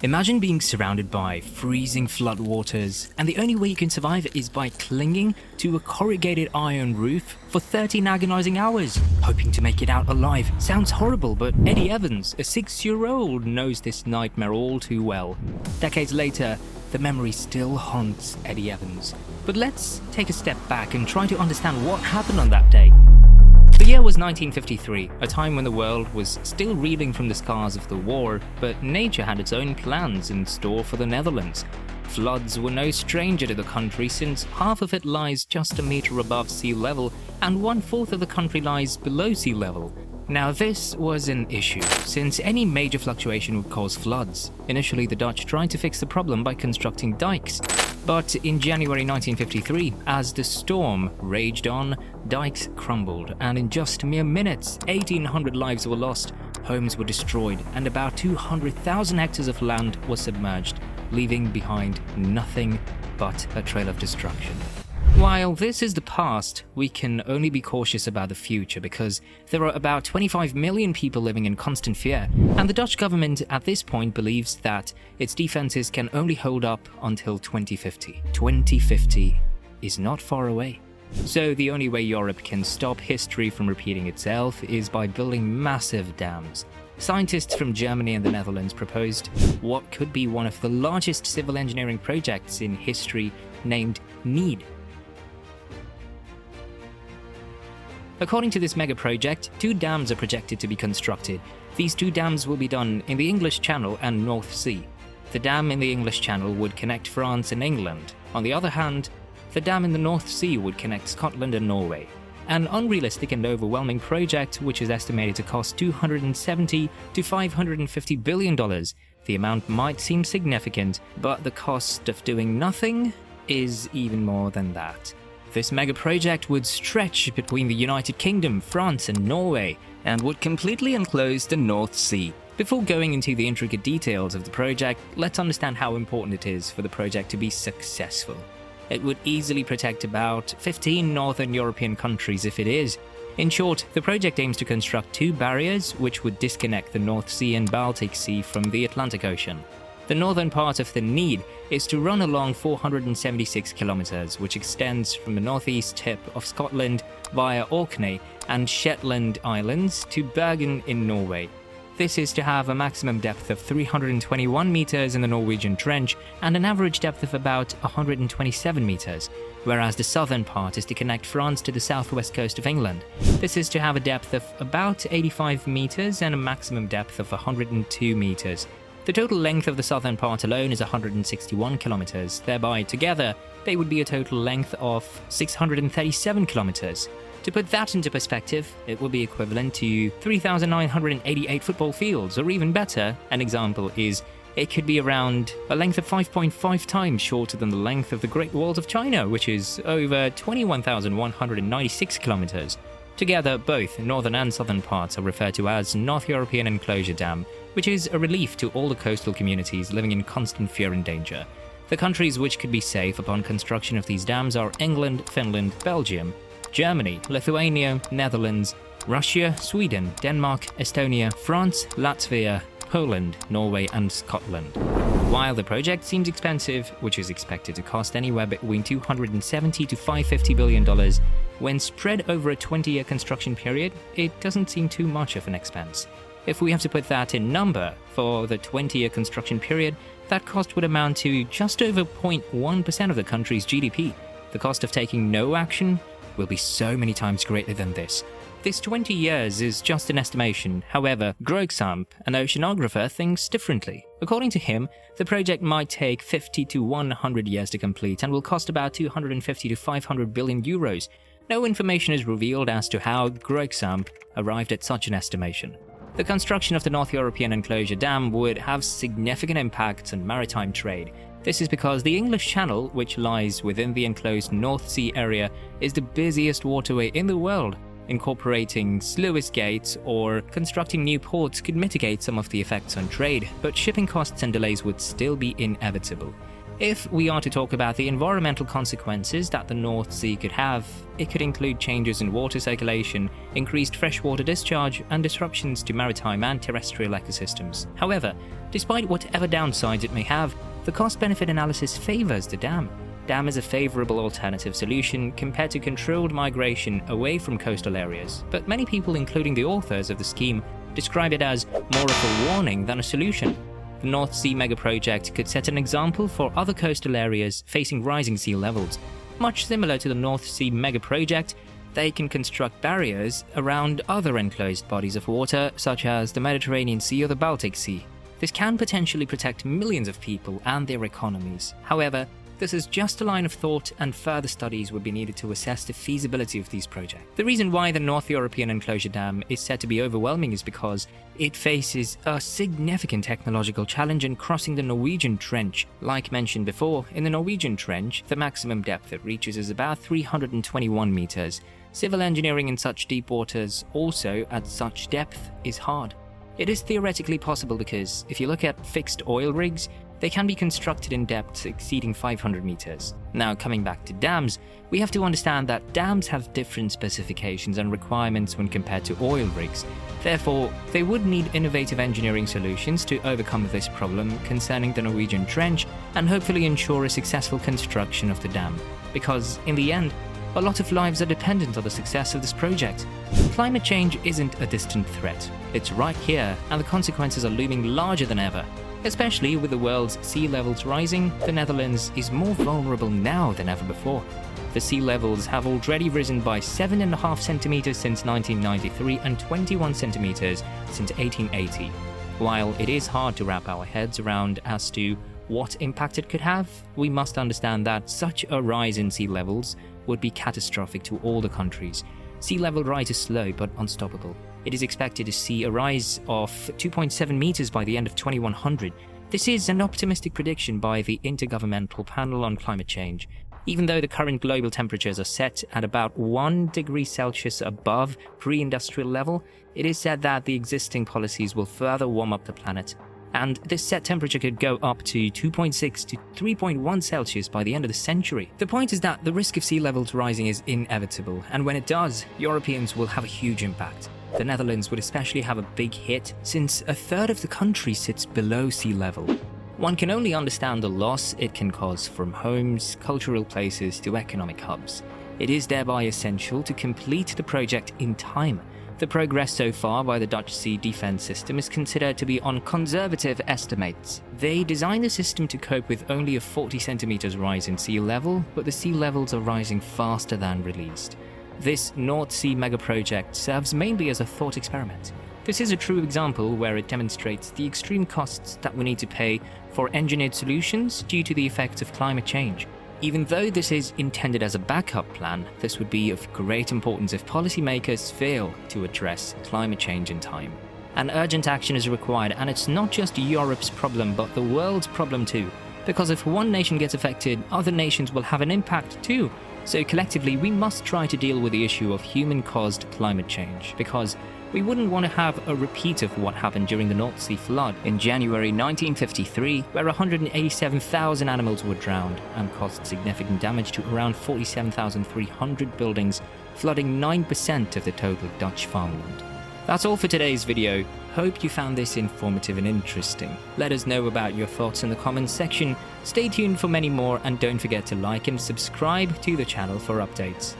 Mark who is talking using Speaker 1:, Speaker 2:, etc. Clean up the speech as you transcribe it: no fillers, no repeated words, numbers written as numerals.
Speaker 1: Imagine being surrounded by freezing floodwaters, and the only way you can survive is by clinging to a corrugated iron roof for 13 agonizing hours, hoping to make it out alive. Sounds horrible, but Eddie Evans, a 6-year-old, knows this nightmare all too well. Decades later, the memory still haunts Eddie Evans. But let's take a step back and try to understand what happened on that day. The year was 1953, a time when the world was still reeling from the scars of the war, but nature had its own plans in store for the Netherlands. Floods were no stranger to the country, since half of it lies just a meter above sea level and 1/4 of the country lies below sea level. Now this was an issue, since any major fluctuation would cause floods. Initially, the Dutch tried to fix the problem by constructing dikes. But in January 1953, as the storm raged on, dikes crumbled, and in just mere minutes, 1,800 lives were lost, homes were destroyed, and about 200,000 hectares of land was submerged, leaving behind nothing but a trail of destruction. While this is the past, we can only be cautious about the future because there are about 25 million people living in constant fear, and the Dutch government at this point believes that its defenses can only hold up until 2050. 2050 is not far away. So the only way Europe can stop history from repeating itself is by building massive dams. Scientists from Germany and the Netherlands proposed what could be one of the largest civil engineering projects in history, named NEED. According to this megaproject, 2 dams are projected to be constructed. These 2 dams will be done in the English Channel and North Sea. The dam in the English Channel would connect France and England. On the other hand, the dam in the North Sea would connect Scotland and Norway. An unrealistic and overwhelming project which is estimated to cost $270 to $550 billion. The amount might seem significant, but the cost of doing nothing is even more than that. This megaproject would stretch between the United Kingdom, France and Norway, and would completely enclose the North Sea. Before going into the intricate details of the project, let's understand how important it is for the project to be successful. It would easily protect about 15 northern European countries if it is. In short, the project aims to construct 2 barriers which would disconnect the North Sea and Baltic Sea from the Atlantic Ocean. The northern part of the NEED is to run along 476 kilometers, which extends from the northeast tip of Scotland via Orkney and Shetland Islands to Bergen in Norway. This is to have a maximum depth of 321 meters in the Norwegian Trench and an average depth of about 127 meters, whereas the southern part is to connect France to the southwest coast of England. This is to have a depth of about 85 meters and a maximum depth of 102 meters. The total length of the southern part alone is 161 kilometers, thereby together they would be a total length of 637 kilometers. To put that into perspective, it would be equivalent to 3,988 football fields, or even better, an example is it could be around a length of 5.5 times shorter than the length of the Great Walls of China, which is over 21,196 kilometers. Together, both northern and southern parts are referred to as North European Enclosure Dam, which is a relief to all the coastal communities living in constant fear and danger. The countries which could be safe upon construction of these dams are England, Finland, Belgium, Germany, Lithuania, Netherlands, Russia, Sweden, Denmark, Estonia, France, Latvia, Poland, Norway and Scotland. While the project seems expensive, which is expected to cost anywhere between $270 to $550 billion, when spread over a 20-year construction period, it doesn't seem too much of an expense. If we have to put that in number, for the 20-year construction period, that cost would amount to just over 0.1% of the country's GDP. The cost of taking no action will be so many times greater than this. This 20 years is just an estimation. However, Groeksamp, an oceanographer, thinks differently. According to him, the project might take 50 to 100 years to complete and will cost about 250 to 500 billion euros. No information is revealed as to how Groeksamp arrived at such an estimation. The construction of the North European Enclosure Dam would have significant impacts on maritime trade. This is because the English Channel, which lies within the enclosed North Sea area, is the busiest waterway in the world. Incorporating sluice gates or constructing new ports could mitigate some of the effects on trade, but shipping costs and delays would still be inevitable. If we are to talk about the environmental consequences that the North Sea could have, it could include changes in water circulation, increased freshwater discharge, and disruptions to maritime and terrestrial ecosystems. However, despite whatever downsides it may have, the cost-benefit analysis favors the dam. Dam is a favorable alternative solution compared to controlled migration away from coastal areas, but many people, including the authors of the scheme, describe it as more of a warning than a solution. The North Sea Megaproject could set an example for other coastal areas facing rising sea levels. Much similar to the North Sea Megaproject, they can construct barriers around other enclosed bodies of water, such as the Mediterranean Sea or the Baltic Sea. This can potentially protect millions of people and their economies. However, this is just a line of thought, and further studies would be needed to assess the feasibility of these projects. The reason why the North European Enclosure Dam is said to be overwhelming is because it faces a significant technological challenge in crossing the Norwegian Trench. Like mentioned before, in the Norwegian Trench, the maximum depth it reaches is about 321 meters. Civil engineering in such deep waters, also at such depth, is hard. It is theoretically possible because, if you look at fixed oil rigs, they can be constructed in depths exceeding 500 meters. Now, coming back to dams, we have to understand that dams have different specifications and requirements when compared to oil rigs. Therefore, they would need innovative engineering solutions to overcome this problem concerning the Norwegian Trench and hopefully ensure a successful construction of the dam. Because, in the end, a lot of lives are dependent on the success of this project. Climate change isn't a distant threat. It's right here, and the consequences are looming larger than ever. Especially with the world's sea levels rising, the Netherlands is more vulnerable now than ever before. The sea levels have already risen by 7.5 centimeters since 1993 and 21 centimeters since 1880. While it is hard to wrap our heads around as to what impact it could have, we must understand that such a rise in sea levels would be catastrophic to all the countries. Sea level rise is slow but unstoppable. It is expected to see a rise of 2.7 meters by the end of 2100. This is an optimistic prediction by the Intergovernmental Panel on Climate Change. Even though the current global temperatures are set at about 1 degree Celsius above pre-industrial level, it is said that the existing policies will further warm up the planet. And this set temperature could go up to 2.6 to 3.1 Celsius by the end of the century. The point is that the risk of sea levels rising is inevitable, and when it does, Europeans will have a huge impact. The Netherlands would especially have a big hit, since a third of the country sits below sea level. One can only understand the loss it can cause from homes, cultural places to economic hubs. It is thereby essential to complete the project in time. The progress so far by the Dutch sea defense system is considered to be on conservative estimates. They designed the system to cope with only a 40 centimeters rise in sea level, but the sea levels are rising faster than released. This North Sea Megaproject serves mainly as a thought experiment. This is a true example where it demonstrates the extreme costs that we need to pay for engineered solutions due to the effects of climate change. Even though this is intended as a backup plan, this would be of great importance if policymakers fail to address climate change in time. An urgent action is required, and it's not just Europe's problem but the world's problem too. Because if one nation gets affected, other nations will have an impact too. So collectively, we must try to deal with the issue of human-caused climate change, because we wouldn't want to have a repeat of what happened during the North Sea flood in January 1953, where 187,000 animals were drowned and caused significant damage to around 47,300 buildings, flooding 9% of the total Dutch farmland. That's all for today's video. Hope you found this informative and interesting. Let us know about your thoughts in the comments section. Stay tuned for many more, and don't forget to like and subscribe to the channel for updates.